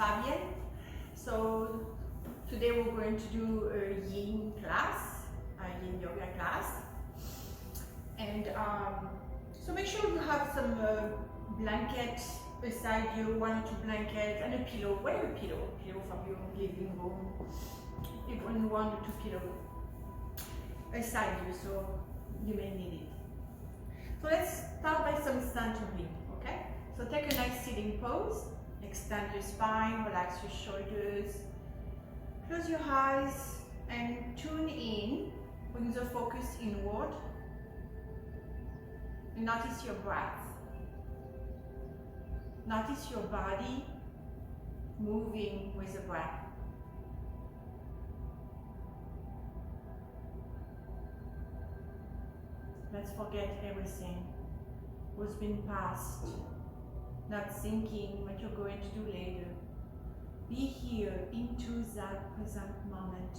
Fabienne. So today we're going to do a Yin class, a Yin Yoga class. And so make sure you have some blanket beside you, 1 or 2 blankets, and a pillow. Where a pillow? Pillow from your living room. Even 1 or 2 pillows beside you, so you may need it. So let's start by some centering, okay? So take a nice sitting pose, extend your spine, relax your shoulders, close your eyes and tune in, bring the focus inward, and notice your breath. Notice your body moving with the breath. Let's forget everything what's been past, not thinking what you're going to do later. Be here into that present moment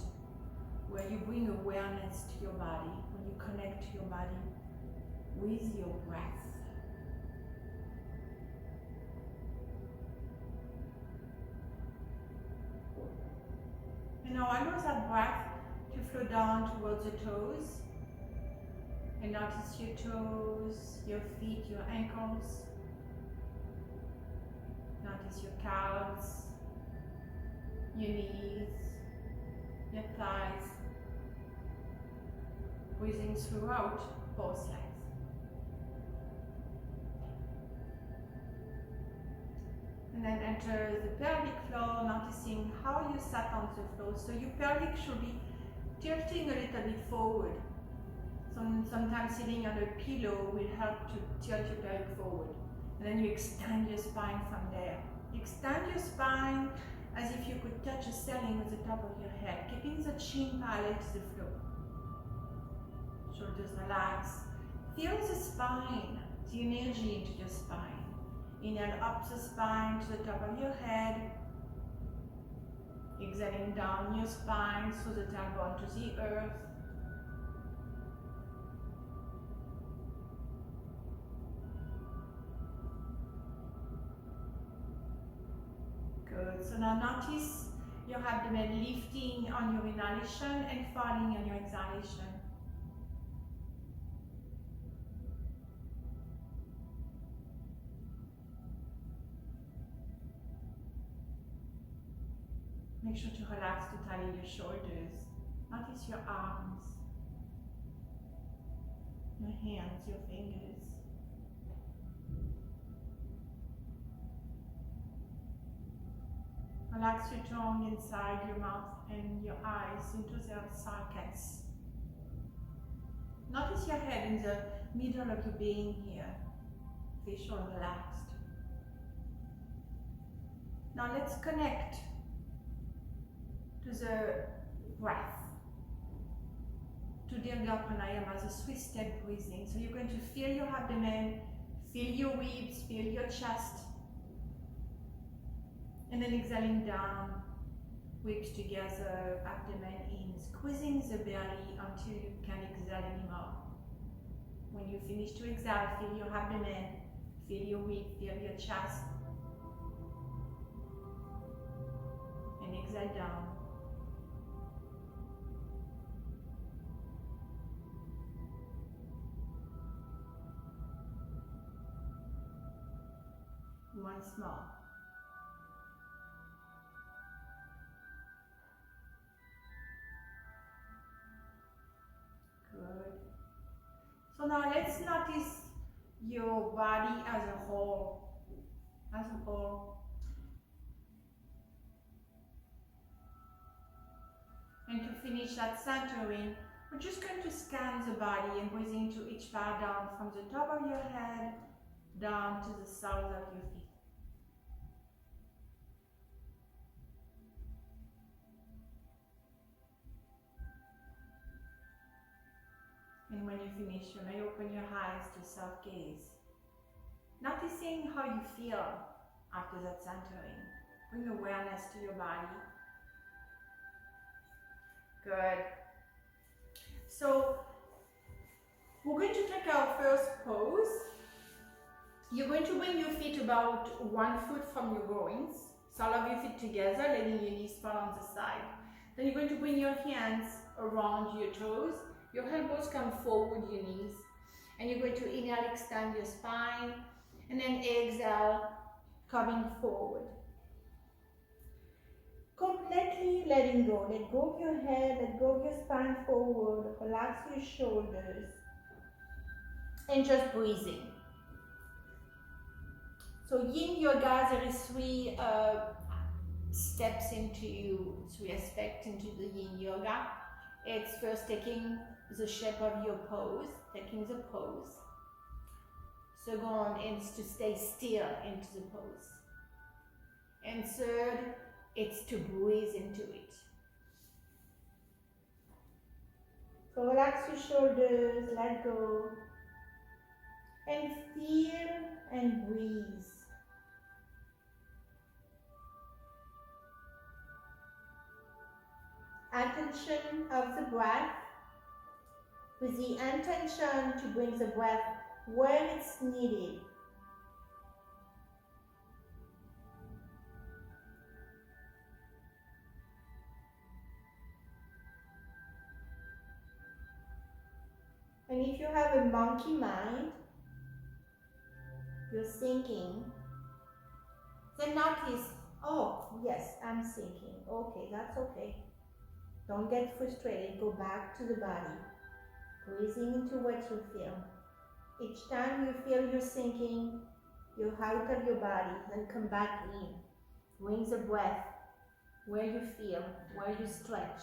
where you bring awareness to your body, when you connect to your body with your breath. And now allow that breath to flow down towards the toes. And notice your toes, your feet, your ankles. Notice your calves, your knees, your thighs. Breathing throughout both legs. And then enter the pelvic floor, noticing how you sat on the floor. So your pelvic should be tilting a little bit forward. Sometimes sitting on a pillow will help to tilt your pelvic forward. And then you extend your spine from there. Extend your spine as if you could touch a ceiling with the top of your head, keeping the chin parallel to the floor. Shoulders relax. Feel the spine, the energy into your spine. Inhale up the spine to the top of your head. Exhaling down your spine through the tailbone to the earth. Good. So now notice your abdomen lifting on your inhalation and falling on your exhalation. Make sure to relax totally your shoulders. Notice your arms, your hands, your fingers. Relax your tongue inside your mouth and your eyes into their sockets. Notice your head in the middle of your being here, facial relaxed. Now let's connect to the breath, to Dirga Pranayama, the 3-step breathing. So you're going to feel your abdomen, feel your ribs, feel your chest. And then exhaling down, ribs together, abdomen in, squeezing the belly until you can't exhale anymore. When you finish to exhale, feel your abdomen, feel your rib, feel your chest. And exhale down. Once more. Good. So now let's notice your body as a whole. As a whole. And to finish that centering, we're just going to scan the body and breathe into each part down from the top of your head down to the soles of your feet. And when you finish, you may open your eyes to self-gaze. Noticing how you feel after that centering. Bring awareness to your body. Good. So, we're going to take our first pose. You're going to bring your feet about 1 foot from your groins. Sole of your feet together, letting your knees fall on the side. Then you're going to bring your hands around your toes. Your elbows come forward, your knees. And you're going to inhale, extend your spine. And then exhale, coming forward. Completely letting go. Let go of your head, let go of your spine forward. Relax your shoulders. And just breathing. So Yin Yoga, there is three steps three aspects into the Yin Yoga. It's first taking the shape of your pose, taking the pose. Second is to stay still into the pose. And third, it's to breathe into it. So relax your shoulders, let go, and feel and breathe. Attention of the breath, with the intention to bring the breath where it's needed. And if you have a monkey mind, you're thinking, then notice, oh, yes, I'm thinking. Okay, that's okay. Don't get frustrated. Go back to the body. Breathing into what you feel. Each time you feel you're sinking, you're out of your body, then come back in. Bring the breath where you feel, where you stretch.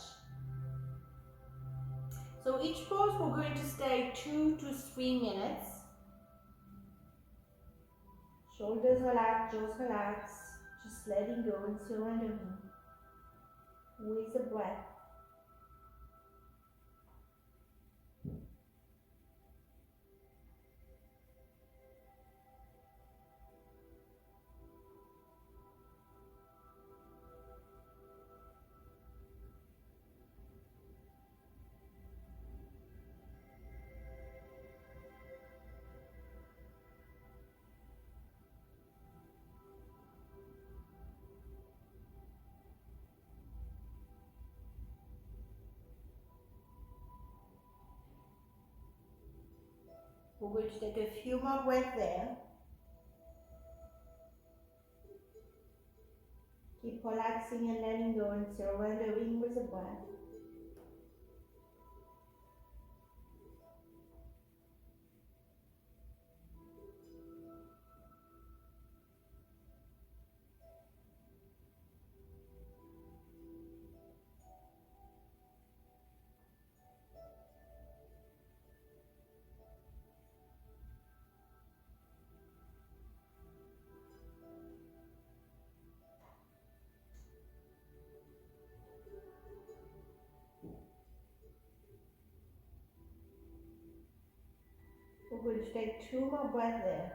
So each pose we're going to stay 2 to 3 minutes. Shoulders relax, jaws relax, just letting go and surrendering with the breath. We're going to take a few more breaths there. Keep relaxing and letting go and surrendering with the breath. We're going to take 2 more breaths there.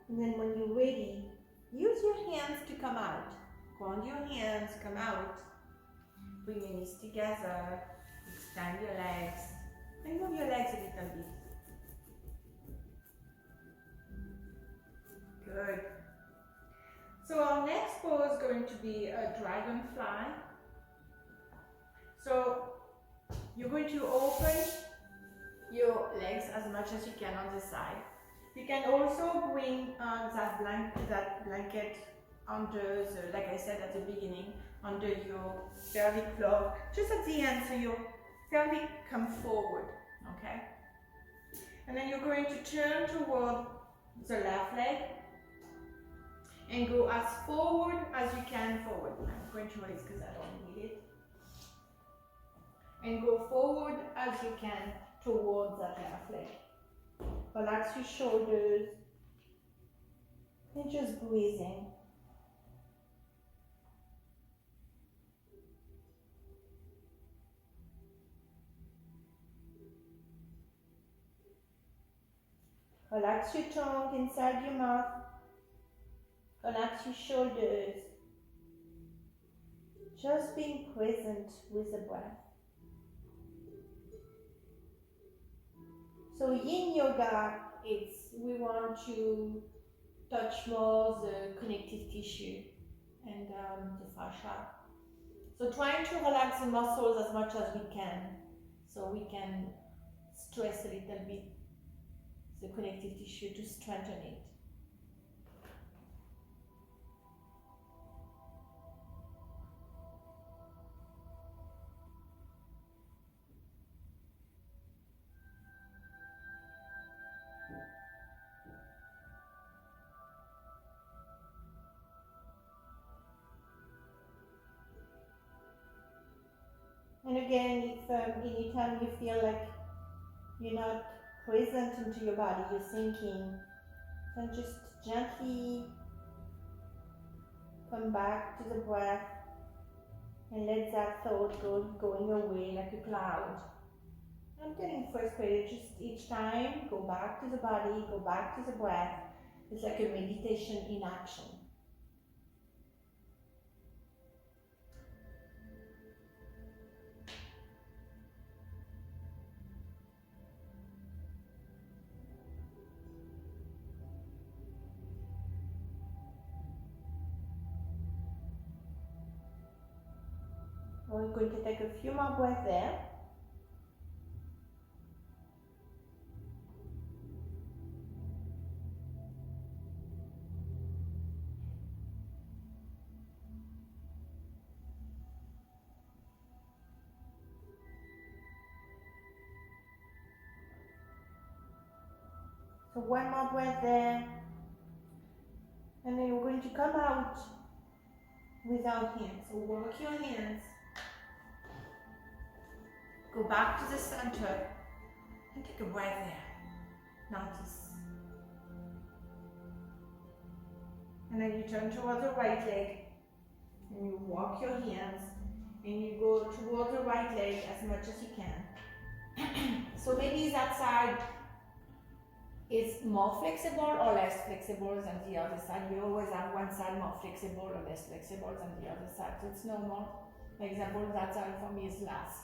And then when you're ready, use your hands to come out. Ground your hands, come out. Bring your knees together, extend your legs, and move your legs a little bit. Good. So our next pose is going to be a dragonfly. So you're going to open your legs as much as you can on the side. You can also bring that blanket under the, like I said at the beginning, under your pelvic floor, just at the end, so your pelvic come forward, okay? And then you're going to turn toward the left leg and go as forward as you can forward. I'm going to raise because I don't need it. And go forward as you can towards that left leg. Relax your shoulders and just breathing. Relax your tongue inside your mouth. Relax your shoulders. just being present with the breath. So Yin Yoga, we want to touch more the connective tissue and the fascia. So trying to relax the muscles as much as we can, so we can stress a little bit the connective tissue to strengthen it. And again, if anytime you feel like you're not present into your body, you're thinking, then just gently come back to the breath and let that thought going away like a cloud. I'm getting frustrated. Just each time, go back to the body, go back to the breath. It's like a meditation in action. We're going to take a few more breaths there. So one more breath there. And then we're going to come out with our hands. So work your hands. Go back to the center and take a breath there. Notice. And then you turn towards the right leg and you walk your hands and you go towards the right leg as much as you can. So maybe that side is more flexible or less flexible than the other side. You always have one side more flexible or less flexible than the other side. So it's normal. For example, that side for me is less.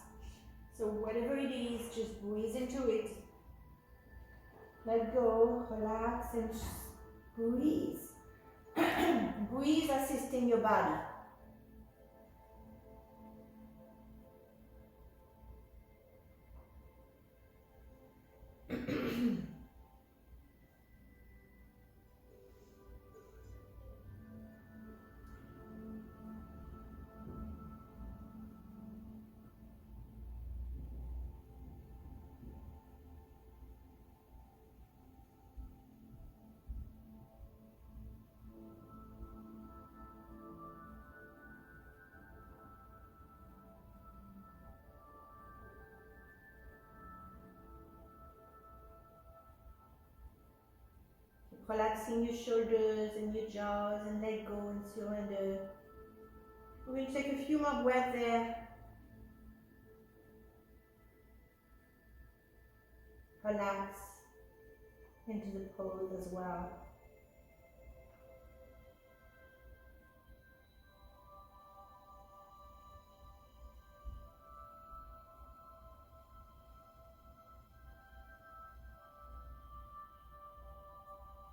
So whatever it is, just breathe into it. Let go, relax, and just breathe. Breathe assisting your body. Relaxing your shoulders and your jaws and let go and surrender. We're going to take a few more breaths there. Relax into the pose as well.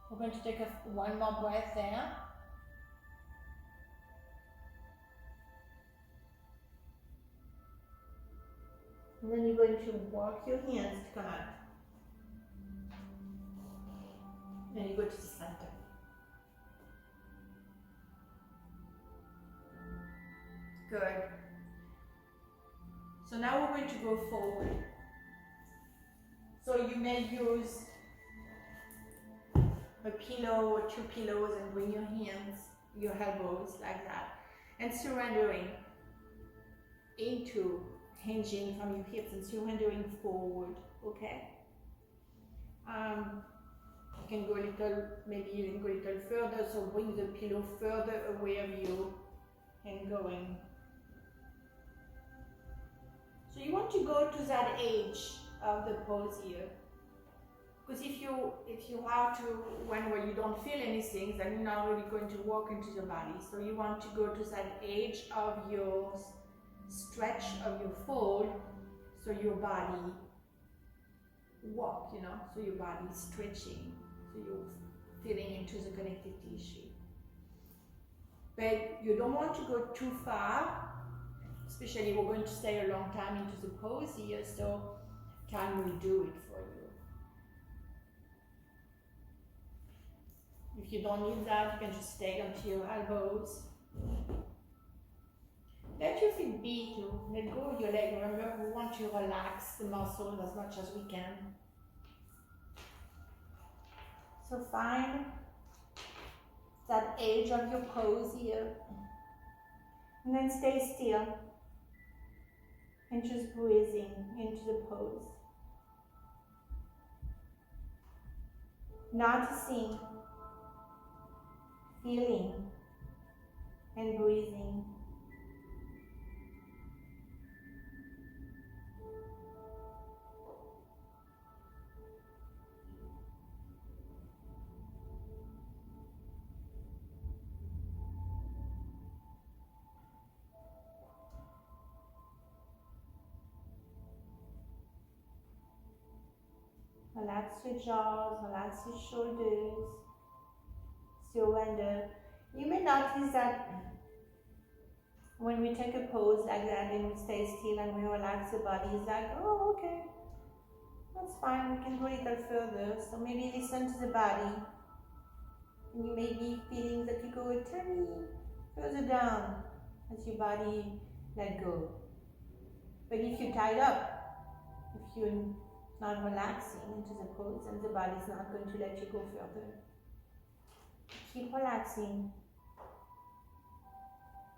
We're going to take one more breath there. And then you're going to walk your hands to come out. And you go to the center. Good. So now we're going to go forward. So you may use a pillow or two pillows and bring your hands, your elbows like that. And surrendering into hinging from your hips and surrendering forward, okay? You can go a little, maybe you can go a little further, so bring the pillow further away of you and going. So you want to go to that edge of the pose here. Because if you are to when where you don't feel anything, then you're not really going to walk into your body. So you want to go to that edge of your stretch of your fold, so your body walk, so your body is stretching, so you're feeling into the connective tissue. But you don't want to go too far, especially we're going to stay a long time into the pose here, so time will do it for you. If you don't need that, you can just stay onto your elbows. Let your feet be too. Let go of your leg. Remember, we want to relax the muscles as much as we can. So find that edge of your pose here. And then stay still. And just breathing into the pose. Noticing, feeling, and breathing. Relax your jaws, relax your shoulders, surrender. You may notice that when we take a pose like that and we stay still and we relax the body, it's like, oh, okay, that's fine, we can go a little further. So maybe listen to the body. And you may be feeling that you go a tiny further down as your body let go. But if you're tied up, if you're not relaxing into the pose, and the body is not going to let you go further. Keep relaxing.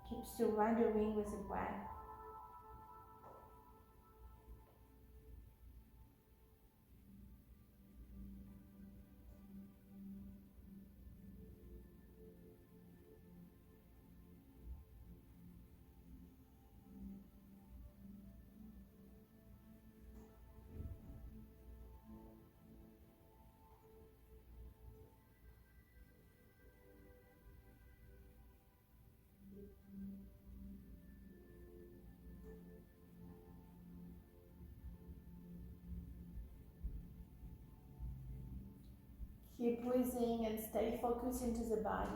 Keep surrendering with the breath. Keep breathing and stay focused into the body.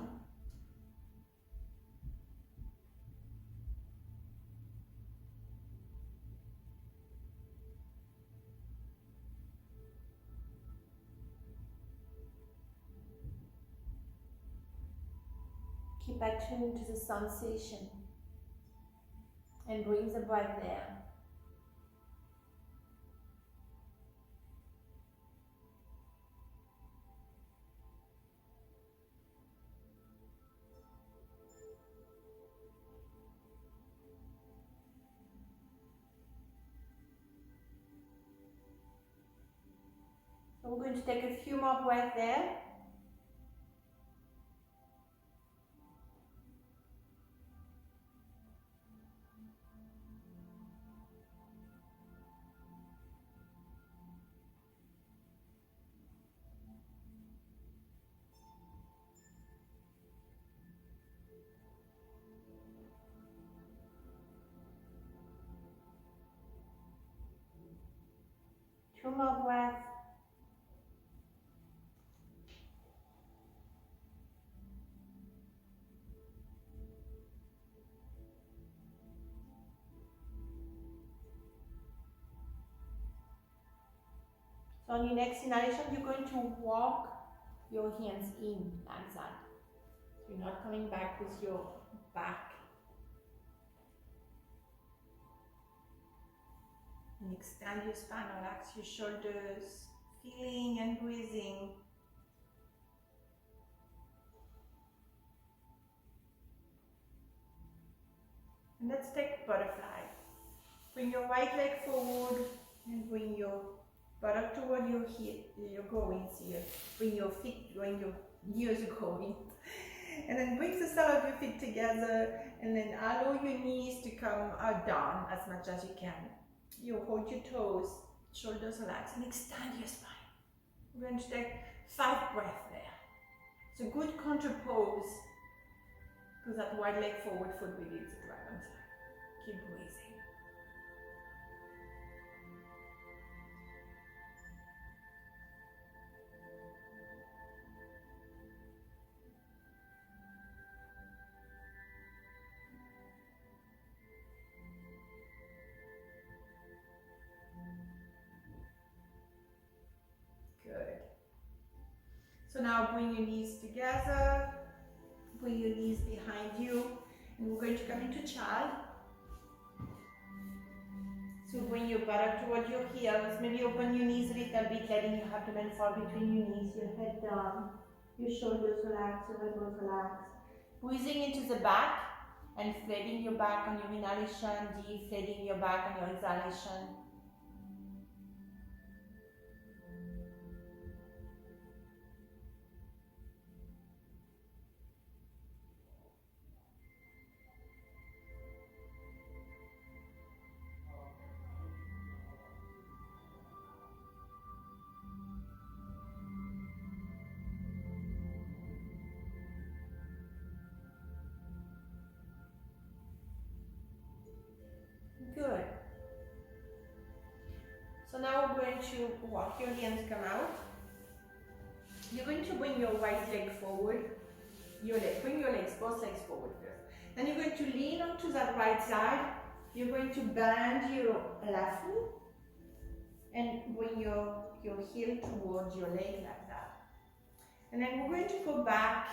Keep attuned to the sensation and bring the breath there. So we're going to take a few more breaths there. Two more breaths. So on your next inhalation, you're going to walk your hands in like that. You're not coming back with your back. And extend your spine, relax your shoulders, feeling and breathing. And let's take butterfly. Bring your right leg forward and bring your buttock toward your groins here. Bring your feet, bring your ears going. And then bring the sole of your feet together and then allow your knees to come down as much as you can. You hold your toes, shoulders relax, and extend your spine. We're going to take 5 breaths there. It's a good counter pose to that wide leg forward foot we did the dragon side. Keep breathing. Good. So now bring your knees together, bring your knees behind you, and we're going to come into child. So bring your buttock toward your heels, maybe open your knees a little bit, letting your abdomen fall between your knees, your head down, your shoulders relax, your elbows relax. Breathing into the back and inflating your back on your inhalation, deflating your back on your exhalation. Good. So now we're going to walk your hands come out. You're going to bring your right leg forward. Bring your legs, both legs forward first. Then you're going to lean onto that right side. You're going to bend your left knee and bring your heel towards your leg like that. And then we're going to go back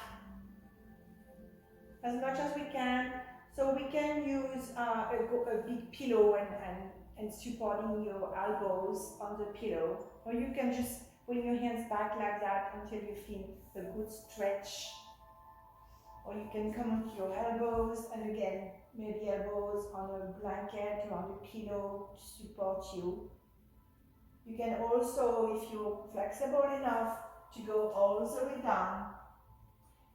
as much as we can. So we can use a big pillow and supporting your elbows on the pillow. Or you can just bring your hands back like that until you feel a good stretch. Or you can come onto your elbows, and again, maybe elbows on a blanket or on a pillow to support you. You can also, if you're flexible enough, to go all the way down.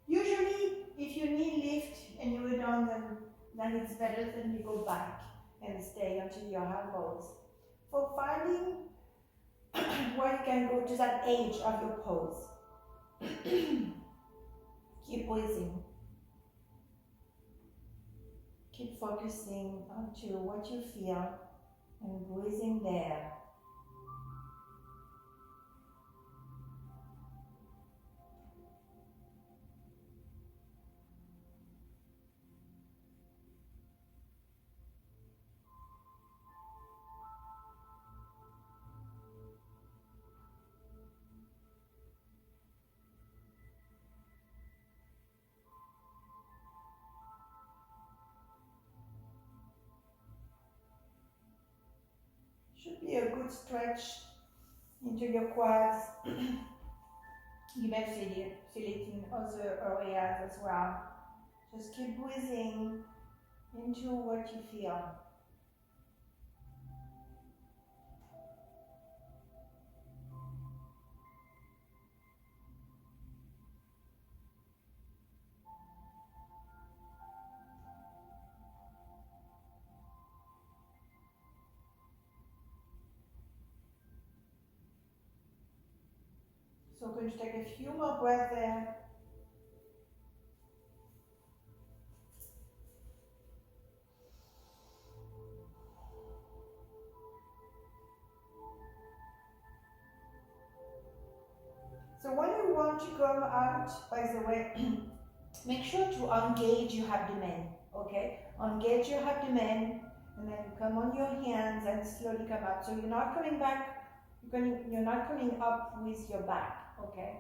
Usually, if you need lift and you go down, then it's better than you go back and stay until your elbows. For finding where you can go to that edge of your pose. Keep breathing. Keep focusing onto what you feel and breathing there. Should be a good stretch into your quads. You may feel it in other areas as well. Just keep breathing into what you feel. So we're going to take a few more breaths there. So when you want to come out, by the way, make sure to engage your abdomen, okay? Engage your abdomen, and then come on your hands and slowly come out. So you're not coming back, you're not coming up with your back, okay?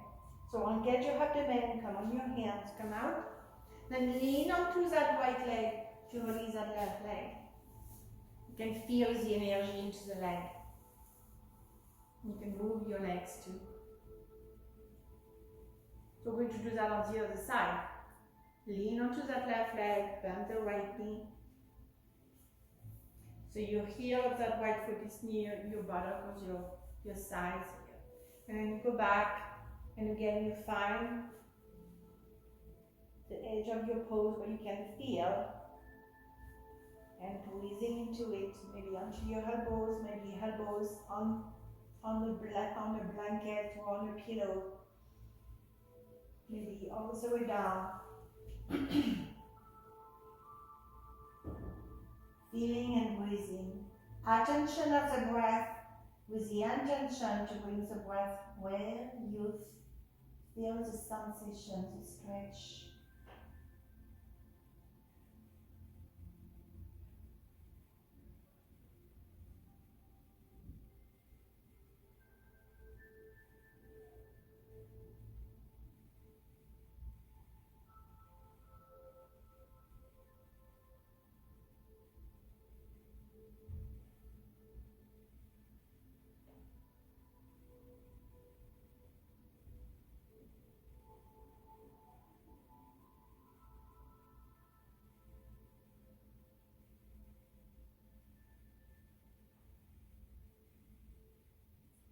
So engage your abdomen, come on your hands, come out. Then lean onto that right leg to release that left leg. You can feel the energy into the leg. You can move your legs too. So we're going to do that on the other side. Lean onto that left leg, bend the right knee. So your heel of that right foot is near your buttock or your sides. And then you go back, and again you find the edge of your pose where you can feel, and breathing into it, maybe onto your elbows, maybe elbows on on the blanket or on a pillow. Maybe all the way down. Feeling and breathing. Attention of the breath with the intention to bring the breath where you feel the sensation, the stretch.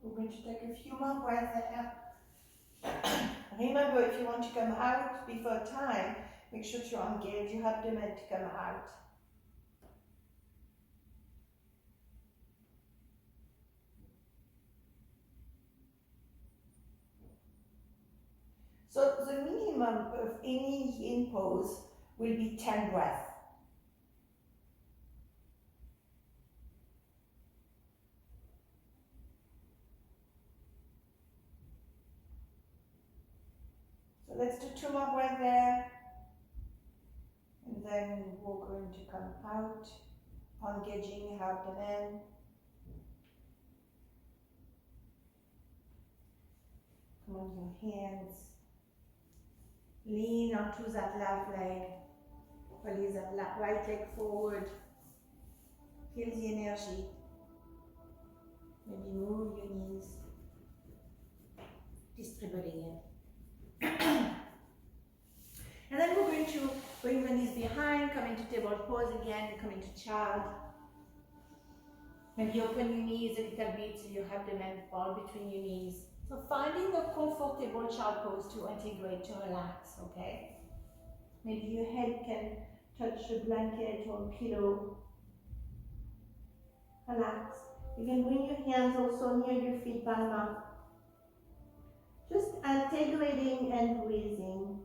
We're going to take a few more breaths there. Remember, if you want to come out before time, make sure to engage your abdomen to come out. So the minimum of any yin pose will be 10 breaths. So let's do 2 more breaths there. And then we're going to come out, engaging your abdomen. Come on your hands. Lean onto that left leg. Release that right leg forward. Feel the energy. Maybe move your knees. Distributing it. And then we're going to bring the knees behind, come into table pose again, come into child. Maybe open your knees a little bit so your abdomen fall between your knees. So finding a comfortable child pose to integrate, to relax, okay? Maybe your head can touch the blanket or pillow. Relax. You can bring your hands also near your feet, palm up. Just integrating and breathing.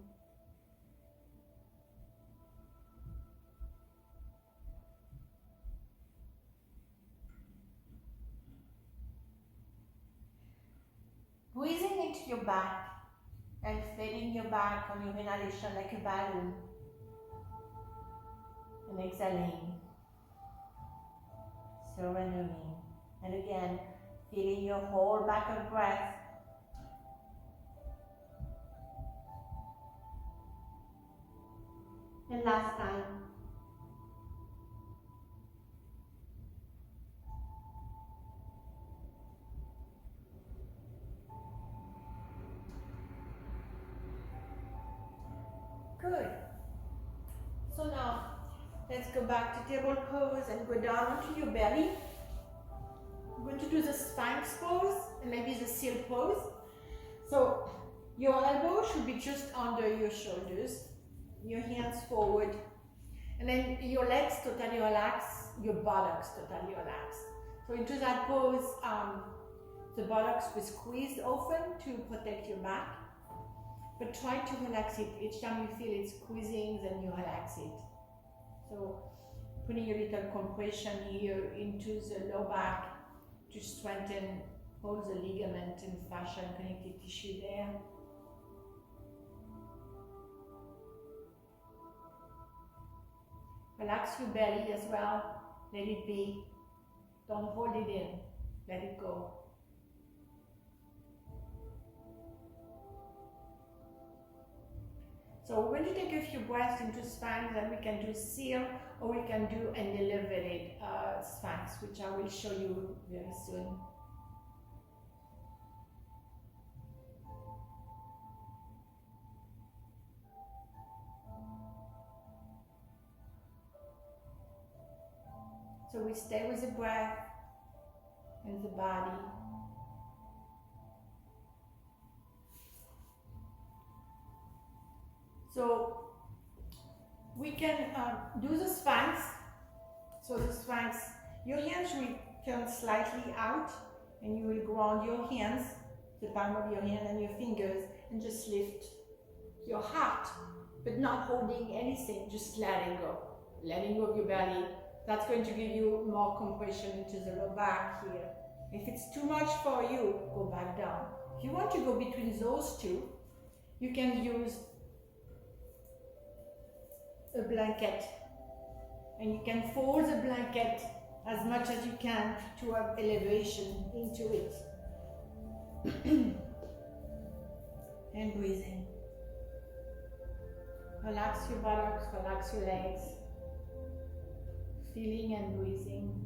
Breathing into your back and filling your back on your inhalation like a balloon. And exhaling. Surrendering. And again, feeling your whole back of breath. And last time. Good. So now, let's go back to table pose and go down onto your belly. We're going to do the Sphinx pose and maybe the seal pose. So your elbow should be just under your shoulders, your hands forward, and then your legs totally relax, your buttocks totally relax. So into that pose, the buttocks will squeeze open to protect your back. But try to relax it. Each time you feel it squeezing, then you relax it. So putting a little compression here into the low back to strengthen all the ligament and fascia and connective tissue there. Relax your belly as well. Let it be. Don't hold it in. Let it go. So we're going to take a few breaths into Sphinx, then we can do seal, or we can do an elevated Sphinx, which I will show you very soon. So we stay with the breath and the body. So we can do the Sphinx. So the Sphinx, your hands will turn slightly out And you will ground your hands, the palm of your hand and your fingers, and just lift your heart, but not holding anything, just letting go. Letting go of your belly. That's going to give you more compression into the lower back here. If it's too much for you, go back down. If you want to go between those two, you can use a blanket. And you can fold the blanket as much as you can to have elevation into it. And breathing. Relax your buttocks, relax your legs. Feeling and breathing.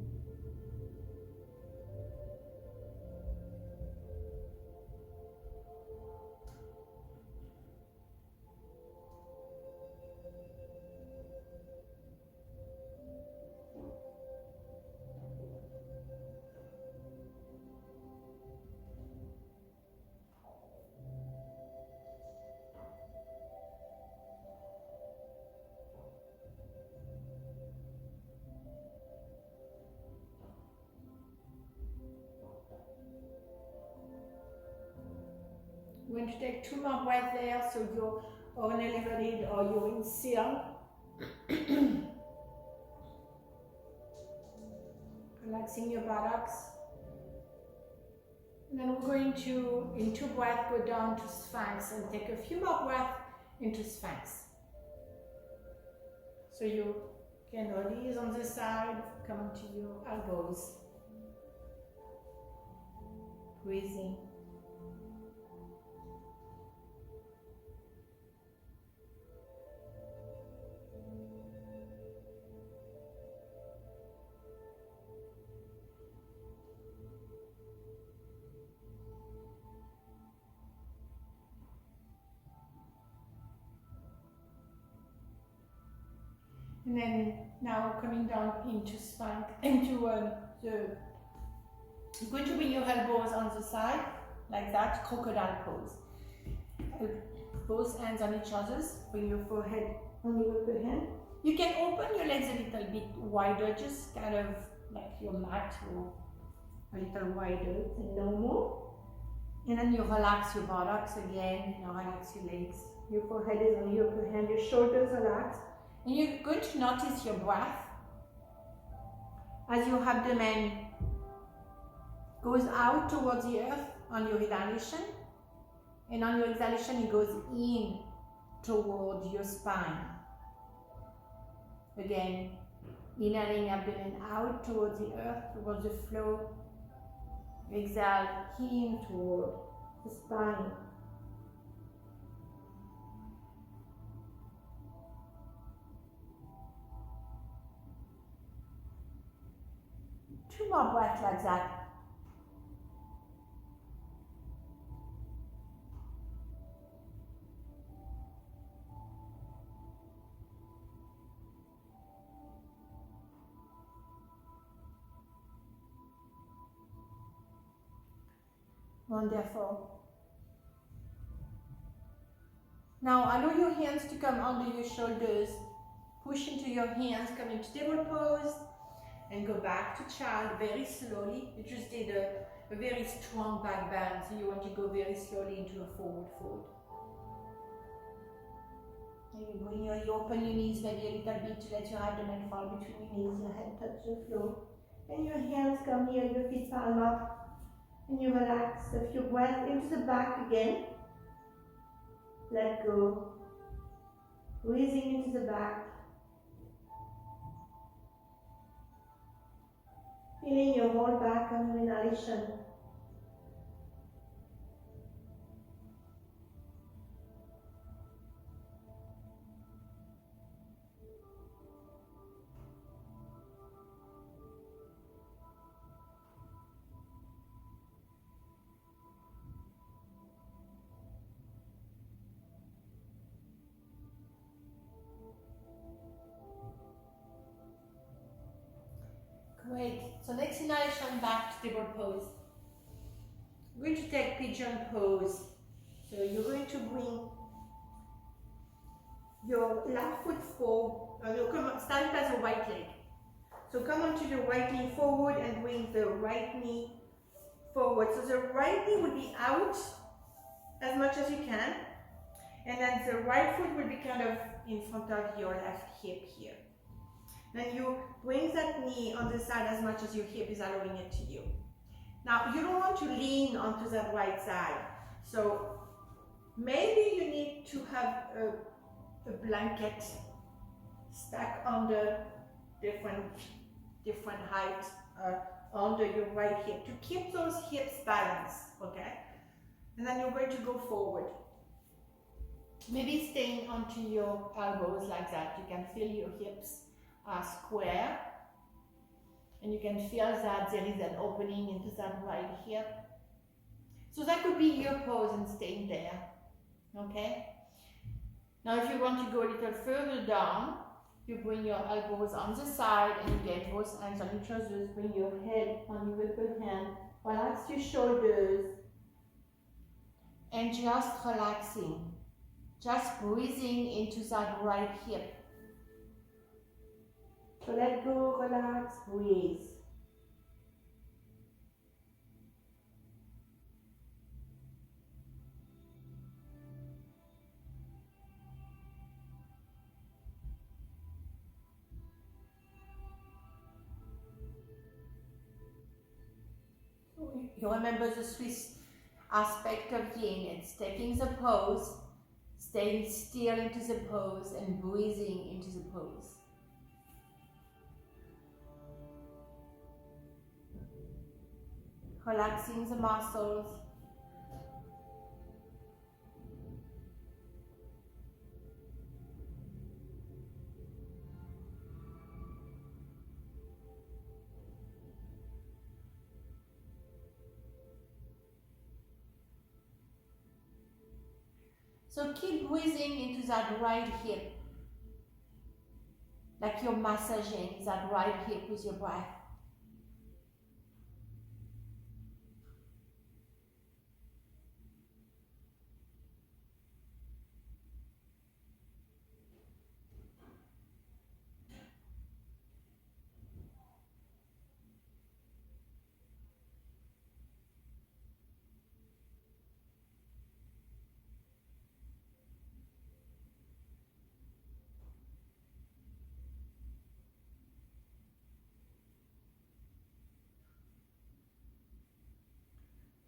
You're going to take 2 more breaths there, so you're on elevated or you're in seal. Relaxing your buttocks. And then we're going to, in 2 breaths, go down to Sphinx and take a few more breaths into Sphinx. So you can release on the side, come onto your elbows. Breathing. And then now coming down into spine, into you're going to bring your elbows on the side, like that, crocodile pose. Both hands on each other's, bring your forehead on your upper hand. You can open your legs a little bit wider, just kind of like your mat, or a little wider than normal. And then you relax your buttocks again, you relax your legs. Your forehead is on your upper hand, your shoulders relax. And you're going to notice your breath as your abdomen goes out towards the earth on your inhalation, and on your exhalation it goes in towards your spine. Again, inhaling abdomen out towards the earth, towards the floor. Exhale in toward the spine. Two more breaths like that. Wonderful. Now allow your hands to come under your shoulders. Push into your hands, come into table pose. And go back to child very slowly. You just did a very strong back bend, so you want to go very slowly into a forward fold. And you open your knees maybe a little bit to let your abdomen fall between your knees, your head touch the floor. And your hands come here, your feet palm up. And you relax a few breaths into the back again. Let go. Breathing into the back. Feeling your whole back on your inhalation. Great. So next inhalation, back to table pose. We're going to take pigeon pose. So you're going to bring your left foot forward. Start as a right leg. So come onto your right knee forward and bring the right knee forward. So the right knee will be out as much as you can. And then the right foot will be kind of in front of your left hip here. Then you bring that knee on the side as much as your hip is allowing it to you. Now, you don't want to lean onto that right side. So maybe you need to have a blanket stack under different height under your right hip to keep those hips balanced, okay? And then you're going to go forward. Maybe staying onto your elbows like that. You can feel your hips are square. And you can feel that there is an opening into that right hip. So that could be your pose and staying there. Okay? Now if you want to go a little further down, you bring your elbows on the side and you get both hands on your shoulders. Bring your head on your upper hand. Relax your shoulders. And just relaxing. Just breathing into that right hip. So let go, relax, breathe. You remember the Swiss aspect of Yin. It's taking the pose, staying still into the pose, and breathing into the pose. Relaxing the muscles. So keep breathing into that right hip, like you're massaging that right hip with your breath.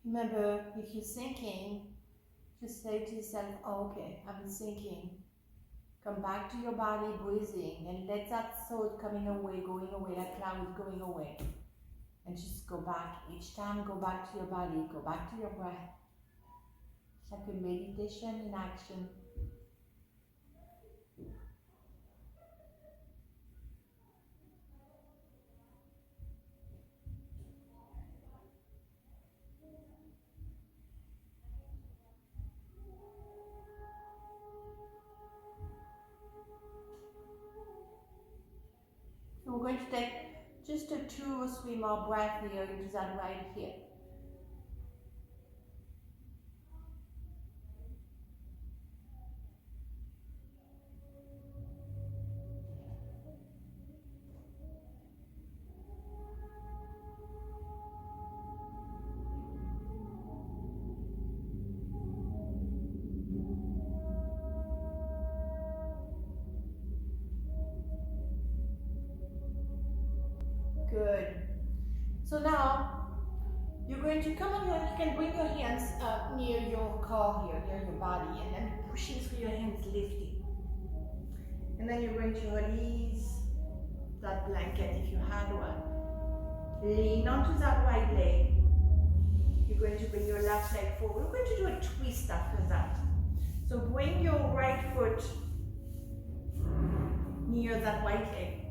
Remember, if you're thinking, just say to yourself, oh, okay, I've been thinking. Come back to your body, breathing, and let that thought coming away, going away, that cloud is going away. And just go back. Each time, go back to your body, go back to your breath. It's like a meditation in action. So we're going to take just a 2 or 3 more breaths here into that right hip. Good. So now you're going to come on, you can bring your hands near your core here, near your body, and then pushing through your hands, lifting. And then you're going to release that blanket if you had one. Lean onto that right leg. You're going to bring your left leg forward. We're going to do a twist after that. So bring your right foot near that right leg.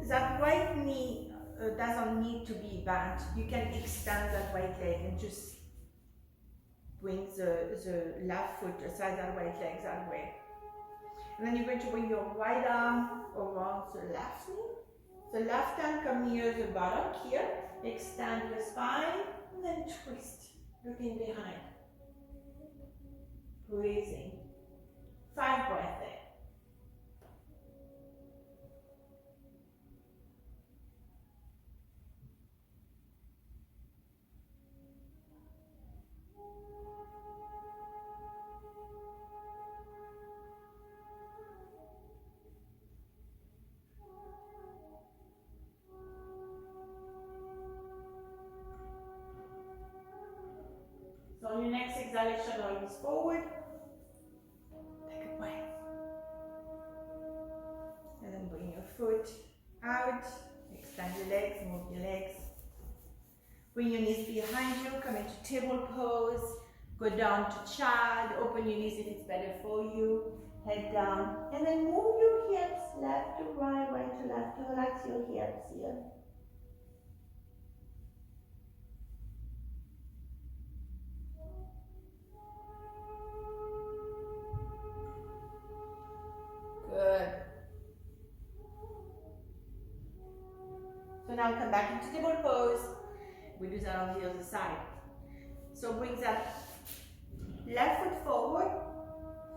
That right knee doesn't need to be bent. You can extend that right leg and just bring the left foot aside that right leg that way. And then you're going to bring your right arm around the left knee. The left hand come near the bottom here. Extend your spine and then twist, looking behind. Breathing. 5 breaths there. next exhalation, release forward. Take a breath. And then bring your foot out. Extend your legs, move your legs. Bring your knees behind you, come into table pose. Go down to child, open your knees if it's better for you. Head down, and then move your hips left to right, right to left. Relax your hips here. Good. So now come back into table pose. We do that on the other side. So bring that left foot forward.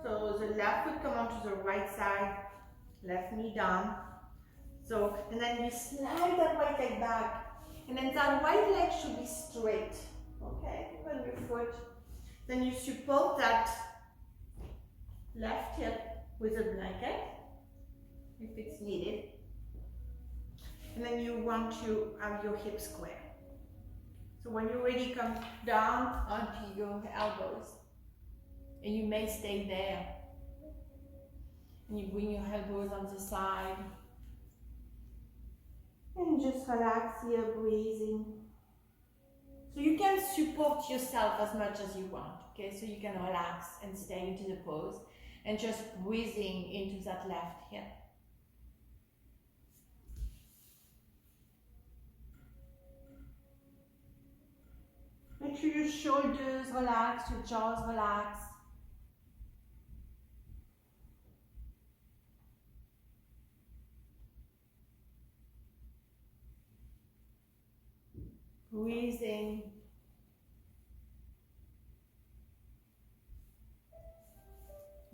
So the left foot come onto the right side, left knee down. So, and then you slide that right leg back. And then that right leg should be straight. Okay, on your foot. Then you support that left hip with a blanket, if it's needed. And then you want to have your hips square. So when you're ready, come down onto your elbows. And you may stay there. And you bring your elbows on the side. And just relax here, breathing. So you can support yourself as much as you want. Okay, so you can relax and stay into the pose. And just breathing into that left hip. Make sure your shoulders relax, your jaws relax. Breathing.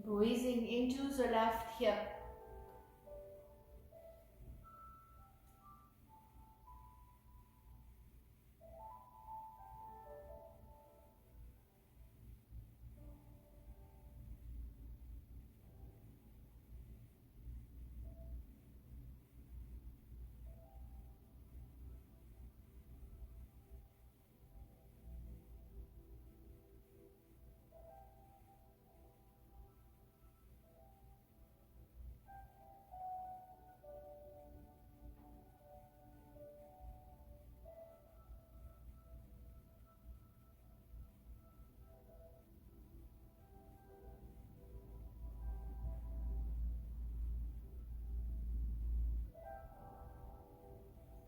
Breathing into the left hip.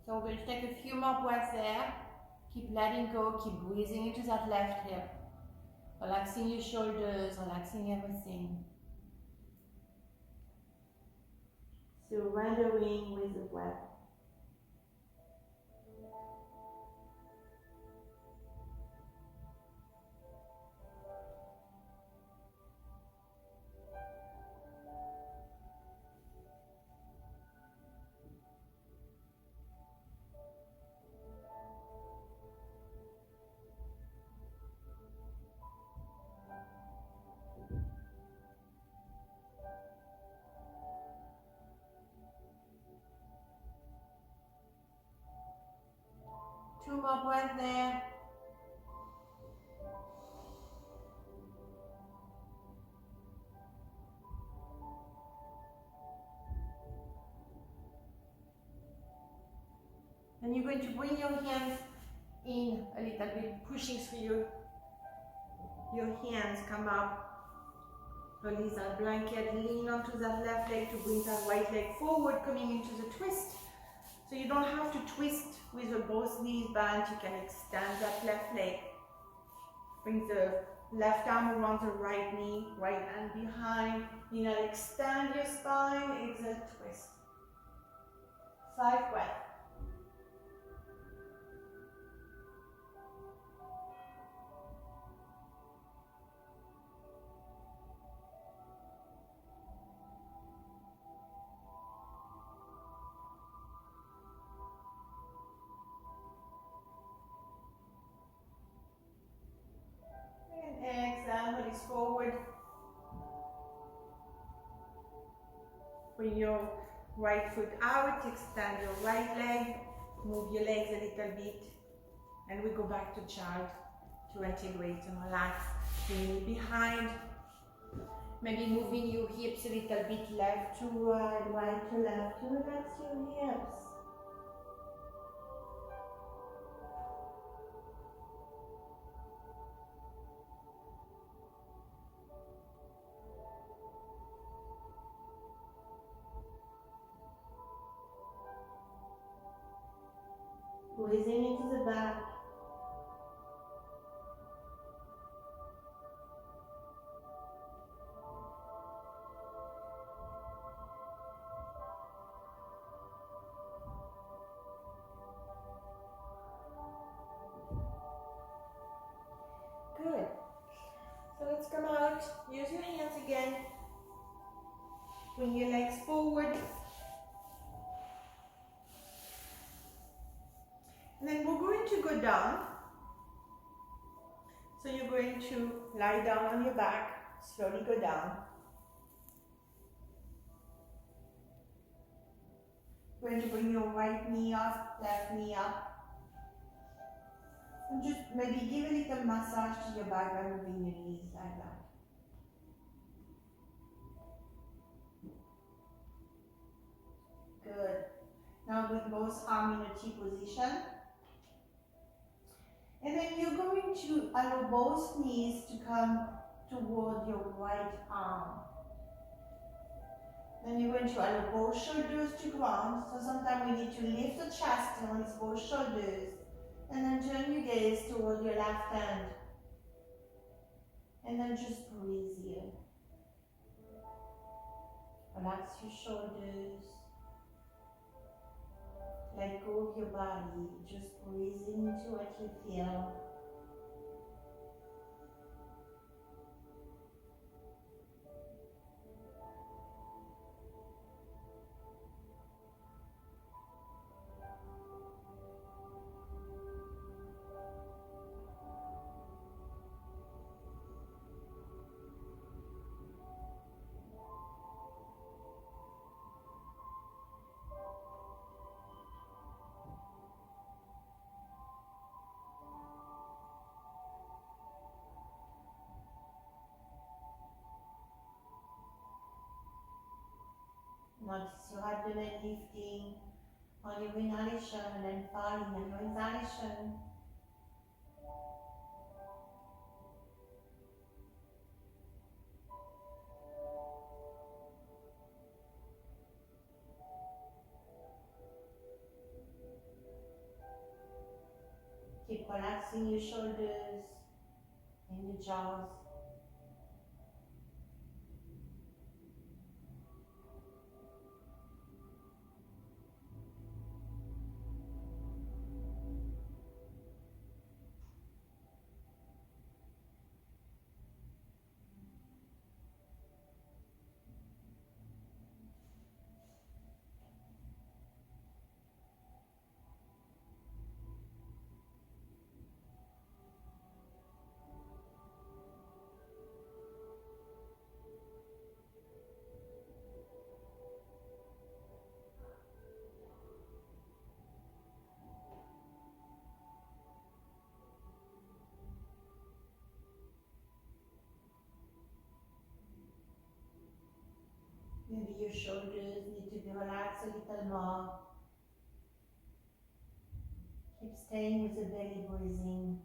So we'll take a few more breaths there. Keep letting go, keep breathing into that left hip. Relaxing your shoulders, relaxing everything. Surrendering with the breath. Two more breaths there. And you're going to bring your hands in a little bit, pushing through your hands, come up. Release that blanket, lean onto that left leg to bring that right leg forward, coming into the twist. So you don't have to twist with your both knees bent, you can extend that left leg. Bring the left arm around the right knee, right hand behind. Inhale, extend your spine, exhale, twist. 5 breaths. Exhale, release forward. Bring your right foot out, extend your right leg, move your legs a little bit, and we go back to child to integrate and relax. Feel it behind. Maybe moving your hips a little bit left to right to left to relax your hips. Breathing into the back. Good. So let's come out. Use your hands again. Bring your legs forward. And then we're going to go down. So you're going to lie down on your back, slowly go down. Going to bring your right knee up, left knee up. And just maybe give a little massage to your back by moving your knees like that. Good. Now bring both arms in a T position. And then you're going to allow both knees to come toward your right arm. Then you're going to allow both shoulders to ground. So sometimes we need to lift the chest and release both shoulders. And then turn your gaze toward your left hand. And then just breathe here. Relax your shoulders. Let go of your body. Just breathing into what you feel. Notice your abdomen lifting on your inhalation and then falling on your exhalation. Keep relaxing your shoulders and your jaws. Maybe your shoulders need to be relaxed a little more. Keep staying with the belly breathing.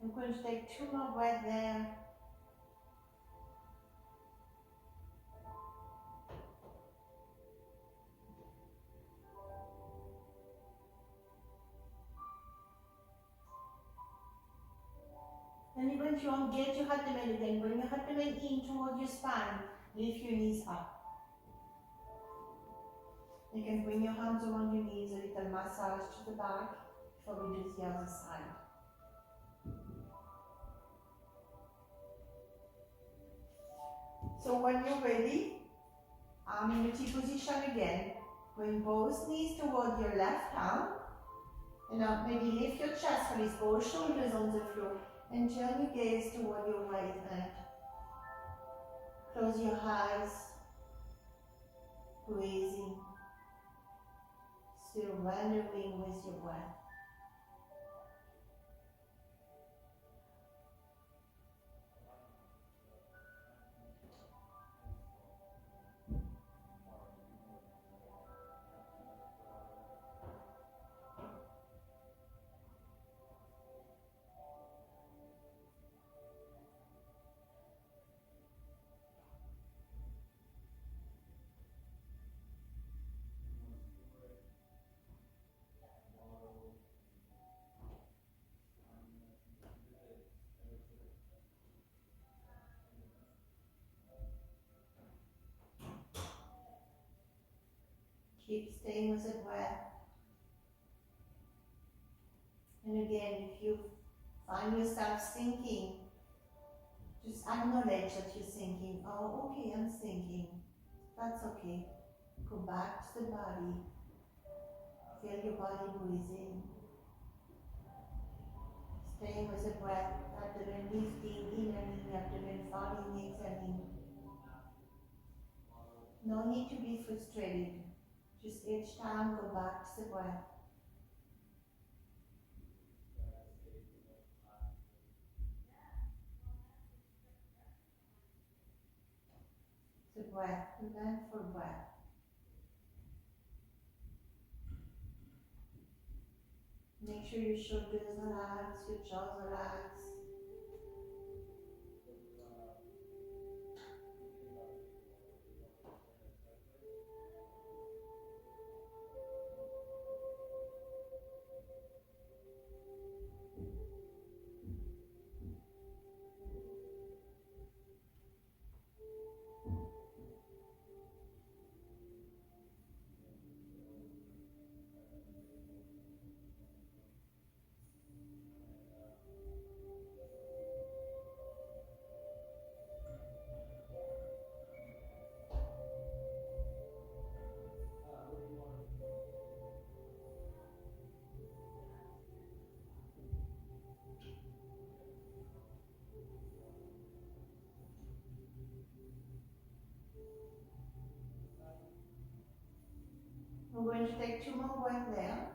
I'm going to take 2 more breaths there. And you're going to engage your abdomen again. Bring your abdomen in toward your spine. Lift your knees up. You can bring your hands around your knees, a little massage to the back before we do the other side. So when you're ready, arm in the T position again. Bring both knees toward your left arm. And now maybe lift your chest, release both shoulders on the floor. And turn your gaze toward your right hand. Close your eyes. Breathing. Surrendering with your breath. Keep staying with the breath. And again, if you find yourself thinking, just acknowledge that you're thinking. Oh, okay, I'm thinking. That's okay. Go back to the body. Feel your body breathing. Staying with the breath. Abdomen lifting, inhaling, abdomen falling, exhaling. No need to be frustrated. Just each time go back to the breath. The breath, mindful breath. Make sure your shoulders relax, your jaws relax. We're going to take 2 more breaths there.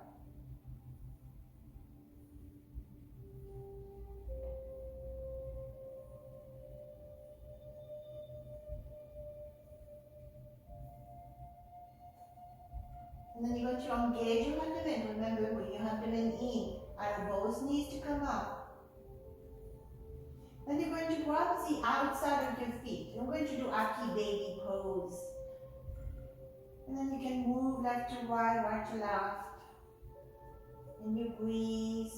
And then you're going to engage your abdomen. Remember, bring your abdomen in. Allow both knees to come up. Then you're going to grab the outside of your feet. You're going to do Aki baby pose. And then you can move left to right, right to left. And you breathe.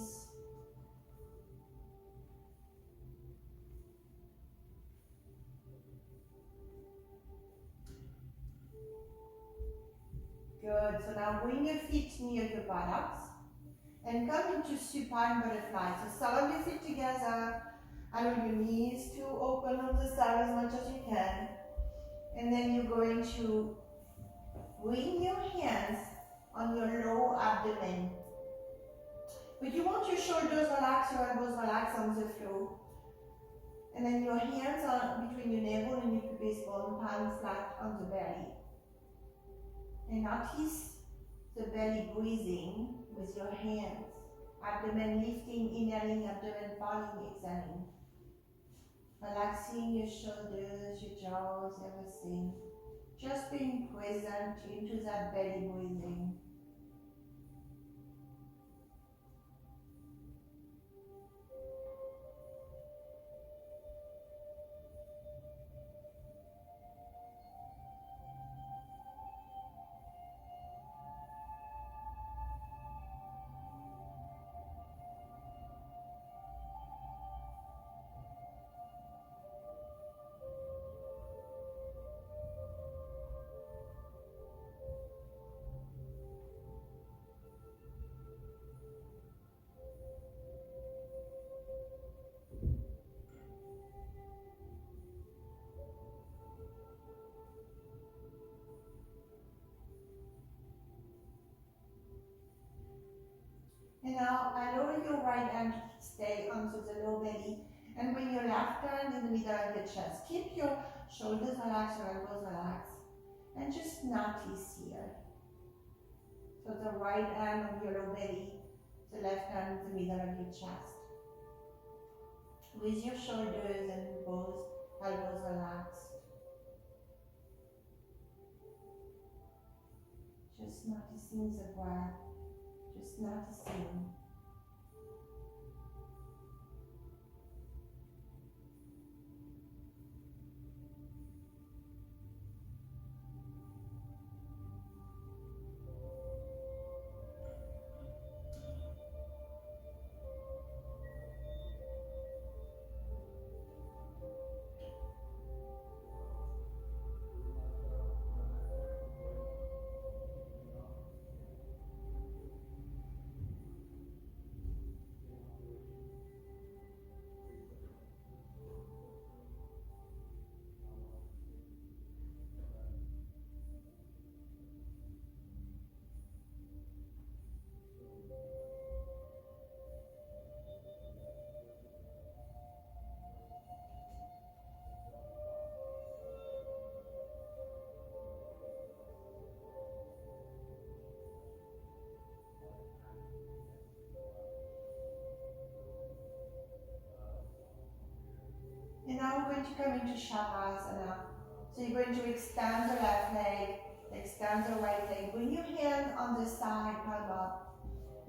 Good. So now bring your feet near your buttocks and come into supine butterfly. So solid your feet together. Allow your knees to open on the side as much as you can. And then you're going to bring your hands on your low abdomen. But you want your shoulders relaxed, your elbows relaxed on the floor. And then your hands are between your navel and your pubic bone, palm flat on the belly. And notice the belly breathing with your hands. Abdomen lifting, inhaling, abdomen falling, exhaling. Relaxing your shoulders, your jaws, everything. Just being present into that belly breathing. now allow your right hand to stay onto the low belly and bring your left hand in the middle of the chest. Keep your shoulders relaxed, your elbows relaxed, and just notice here. So the right hand on your low belly, the left hand in the middle of your chest. With your shoulders and both elbows relaxed. Just noticing the breath, just noticing. And now we're going to come into Shavasana. So you're going to extend the left leg, extend the right leg. Bring your hand on the side, palm up.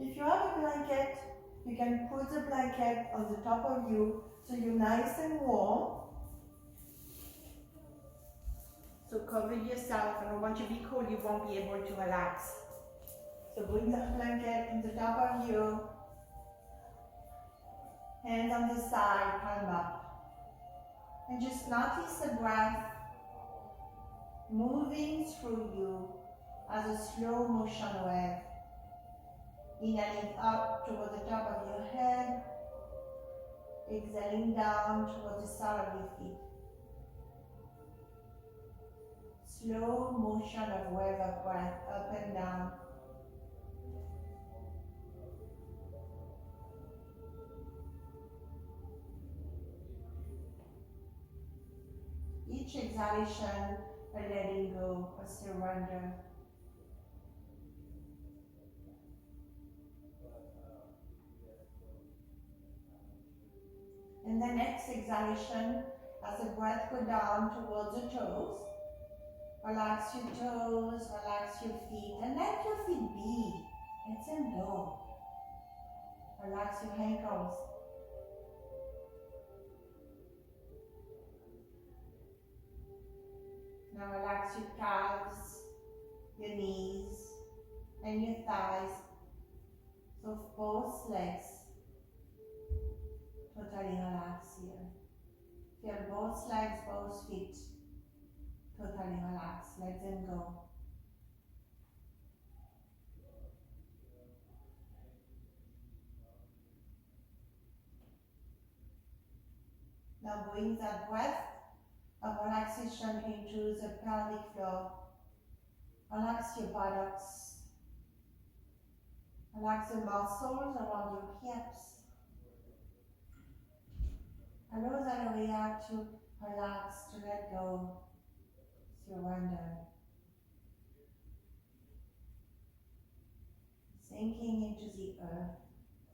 If you have a blanket, you can put the blanket on the top of you so you're nice and warm. So cover yourself. I don't want you to be cold, you won't be able to relax. So bring that blanket on the top of you. Hands on the side, palm up. And just notice the breath moving through you as a slow motion wave. Inhaling up toward the top of your head, exhaling down toward the sole of your feet. Slow motion of wave of breath up and down. Each exhalation, a letting go, a surrender. And the next exhalation, as the breath goes down towards the toes, relax your toes, relax your feet, and let your feet be. Let them go. Relax your ankles. Now relax your calves, your knees, and your thighs. So both legs totally relax here. Feel both legs, both feet totally relax. Let them go. Now bring that breath of relaxation into the pelvic floor. Relax your buttocks. Relax the muscles around your hips. Allow that area to relax, to let go, surrender. Sinking into the earth.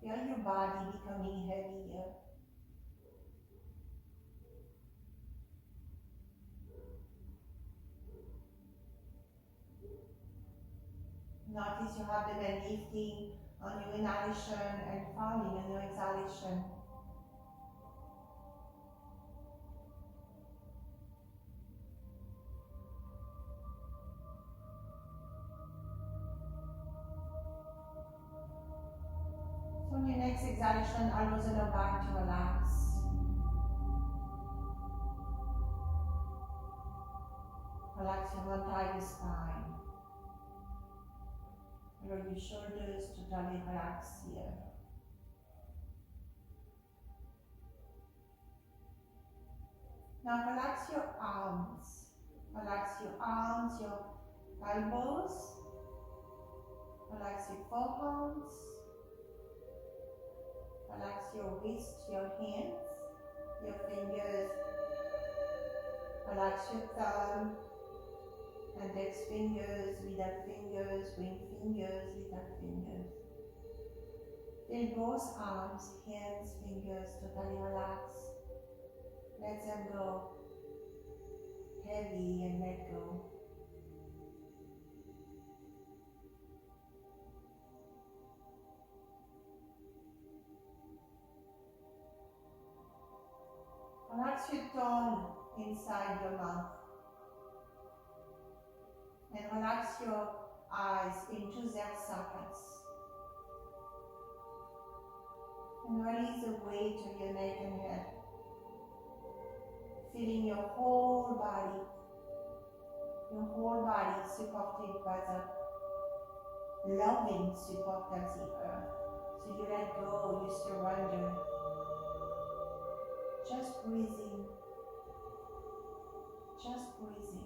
Feel your body becoming heavier. Notice your abdomen lifting on your inhalation and falling on your exhalation. So on your next exhalation, allow the lower back to relax. Relax your entire spine. Allow your shoulders to totally relax here. Now relax your arms. Relax your arms, your elbows. Relax your forearms. Relax your wrist, your hands, your fingers. Relax your thumb, index fingers, middle fingers, ring fingers, little fingers. Feel both arms, hands, fingers totally relax. Let them go. Heavy and let go. Relax your tongue inside your mouth. And relax your eyes into their sockets. And release the weight of your neck and head. Feeling your whole body supported by the loving support of the earth. So you let go, you surrender. Just breathing. Just breathing.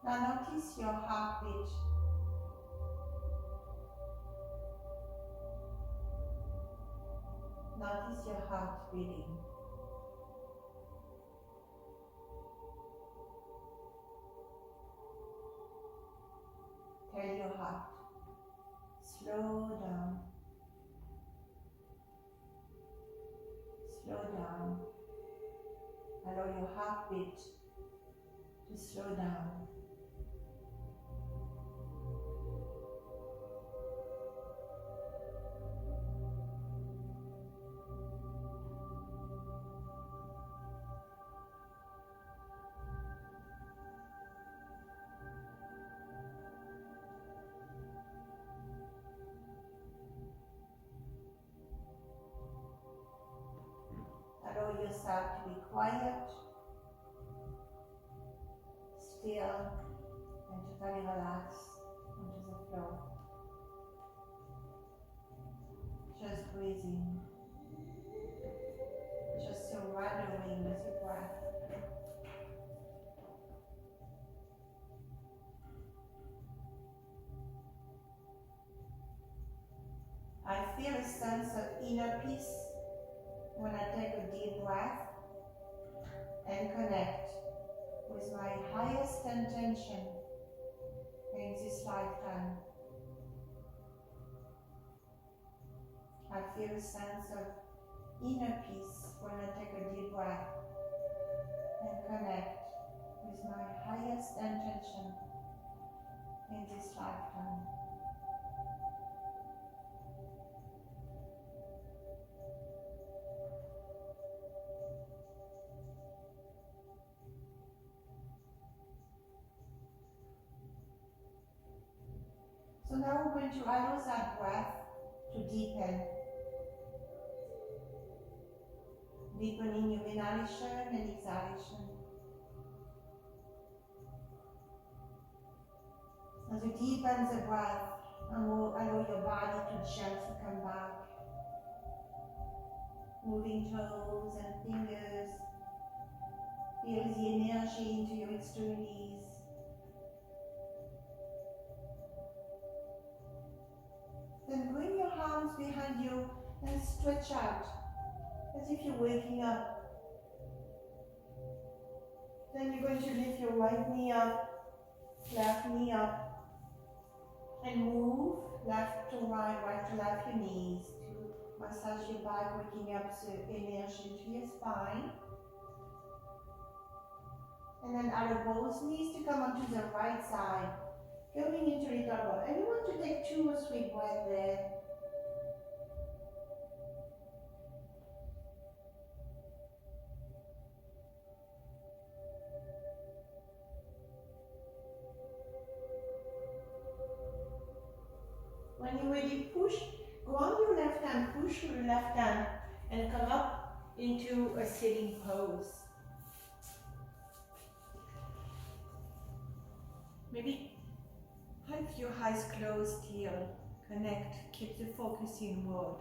Now notice your heartbeat. Notice your heart beating. Tell your heart, slow down. Slow down. Allow your heartbeat to slow down. Allow yourself to be quiet, still, and totally relax onto the floor. Just breathing, just surrendering with your breath. I feel a sense of inner peace when I take a deep breath and connect with my highest intention in this lifetime. I feel a sense of inner peace when I take a deep breath and connect with my highest intention in this lifetime. So now we're going to allow that breath to deepen. Deepening your inhalation and exhalation. As you deepen the breath, allow your body to gently come back. Moving toes and fingers. Feel the energy into your extremities. Then bring your arms behind you and stretch out as if you're waking up. Then you're going to lift your right knee up, left knee up, and move left to right, right to left your knees to massage your back, waking up the energy into your spine. And then allow both knees to come onto the right side, going into little ball. And you want to take 2 or 3 breaths there. When you're ready, push, go on your left hand, push your left hand, and come up into a sitting pose. Maybe have your eyes closed here, connect, keep the focus inward.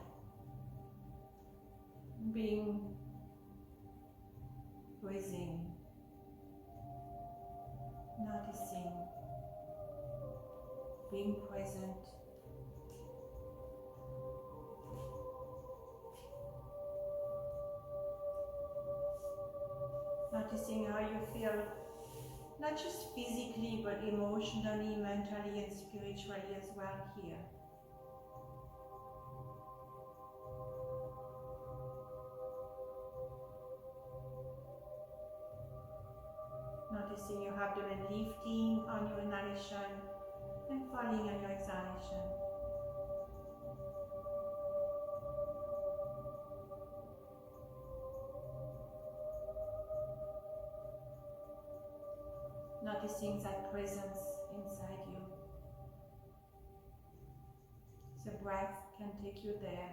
Being breathing, noticing, being present. Noticing how you feel, not just physically, but emotionally, mentally, and spiritually as well here. Noticing your abdomen lifting on your inhalation and falling on your exhalation. Noticing that presence inside you. The breath can take you there.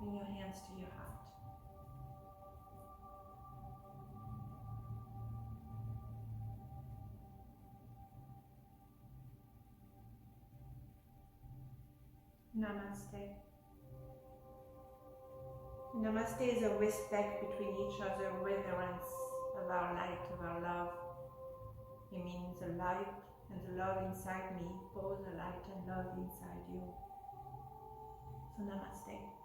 Bring your hands to your heart. Namaste. Namaste is a respect between each other, reverence of our light, of our love. It means the light and the love inside me, both the light and love inside you. So namaste.